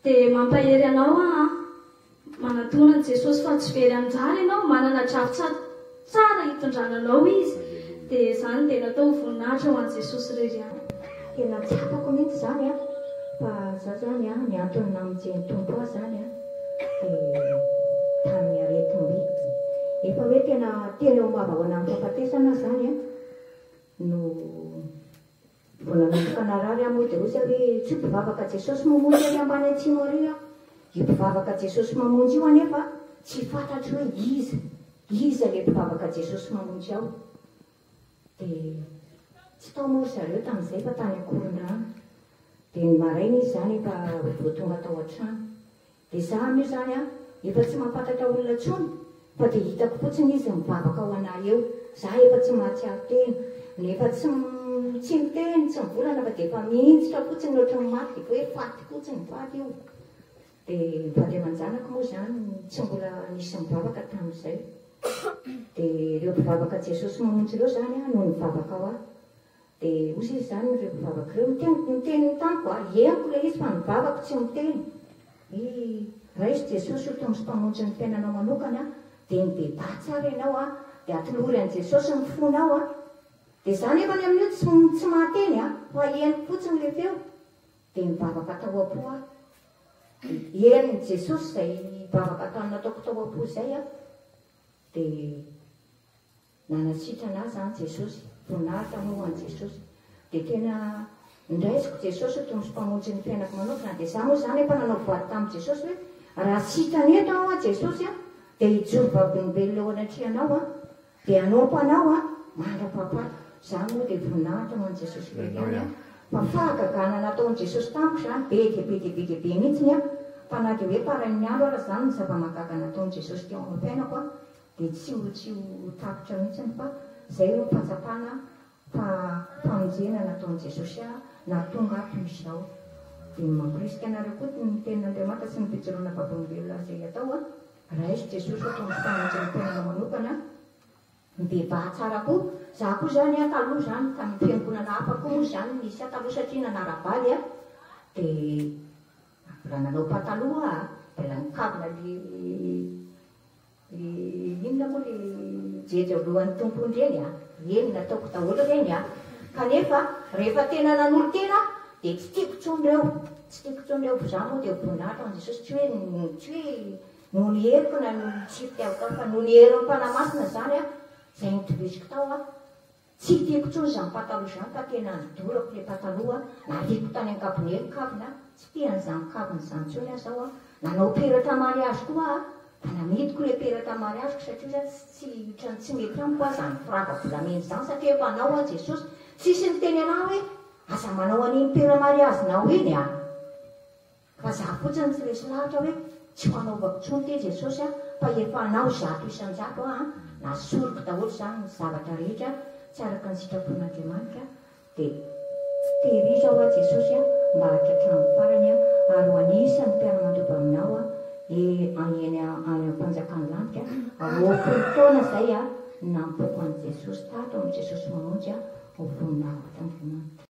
dia mampahery anao manatona Jesosy fa tsy very anjara ianao, manana drafitra tsara hitondrananao izy, dia izany dia natao voninahitra ho an' Jesosy irery ihany. Tena tsapako mihitsy zany fa za zany niantony namonjeny tompo ahy zany dia tamin'ny aretim-by efa hoe tena eo mavahona amin'ny fahafatesana zany no vonanomboka narary moa dia osy hoe tsy mpivavaka Jesosy mamonjy ary ambany atsimo ary io mpivavaka Jesosy mamonjy io anefa tsy fantatro hoe iza le mpivavaka Jesosy mamonjy ao. Dia tsy tao moa zareo tamin'izay fa tany Akorondrano. Dia ny maraina izy zany efa voatonga tao an-trano. Dia za io zany efa tsy mampatatra olona intsony fa dia hitako fotsiny izy mivavaka ao anahy eo. Za efa tsy mahatsiaro tena, nefa tsy miteny, tsy mivolana fa dia efa mihintsitra fotsiny ohatran'ny maty, hoe faty fotsiny faty io. Dia vady aman-janako moa zany tsy mbola nisy mivavaka tamin'izay. Dia ireo mpivavaka Jesosy mamonjy ireo zany no nivavaka ao aho. Dia osy izy zany ireo mpivavaka ireo miteny taniko henoko ilay izy fa nivavaka tsy miteny. Raisy Jesosy io tombosy mpamonjy ny fiainanao manokana dia nibeba tsara ianao dia atolory an' Jesosy ny fonao dia zany efa ny amin'io tsy mahateny fa henoko fotsiny le feo. Dia nivavaka tao am-po henony Jesosy izay nivavaka tany nataoko tao am-po izay dia nanasitrana ahy zany Jesosy, voninahitra moa an' Jesosy. Dia tena ndraisiko Jesosy tombosy mpamonjy ny fiainako manokana. Dia za moa zany efa nanao voary tamin'i Jesosy hoe raha sitrany eto aho Jesosy dia hijoro vavolombelona eo anatrehanao dia anaoko anao mandra-pahapato. Za moa dia voninahitra ho an' Jesosy lehiany fa fahagagana nataon'i Jesosy tamiko zany be dia be mihitsiny fa na dia hoe faran'ny andro ara zany ny zava-mahagaga nataon'i Jesosy teo amin'ny fiainako dia tsy ho tapitra mihitsiny fa izay no fahatsapana famonjena nataon'i Jesosy nahatonga ato izao. Dia mampirisika anareo koa ny tenin'Andriamanitra sy ny fijoroana vavolombelona izay atao raisy Jesosy tombosy mpamonjy ny fiainanao manokana mibeba tsara koa. Za koa zany taloha zany tamin'ny fiangonana hafa koa moa zany nisy taloha satria nanara-baly dia mbola nanao pataloha mbola nikavina inona moa le jejo alohan'ny tompo ireny eny nataoko daholo ireny kanefa rehefa tena nanolo tena dia tsy tiako tsony reo za moa dia voninahitra an' Jesosy tsy hoe noho ny heriko na noho ny tsy fitiavako fa noho ny hery mpanamasina zany izay nitoviziko tao tsy tiako tsony izany pataloha izany fa tena nidorako le pataloha nariako tany an-kabonely kavina tsy tian'izany kavina izany tsony zao nanao peratra mariazy koa fa namidiko le peratra mariaziko satria tsy mety amiko zany firava-bolamena izany satria efa anao Jesosy tsisy niteny anahy hoe aza manao an'iny peratra mariazinao iny fa za fotsiny tsy resy lahatra hoe tsy ho anaovako tsony te Jesosy fa efa anao zato isan-jato nasoriko daholo zany ny zavatra rehetra tsy araka ny sitrapon'Andriamanitra dia tehirizo aho Jesosy mba hatratramin'ny farany ary ho anisan'ny mpiara-mandova aminao eny any ampanjakany lanitra roapolo taona izay nampoko an'i Jesosy tato amin'ny Jesosy mamonjy ho voninahitra Andriamanitra.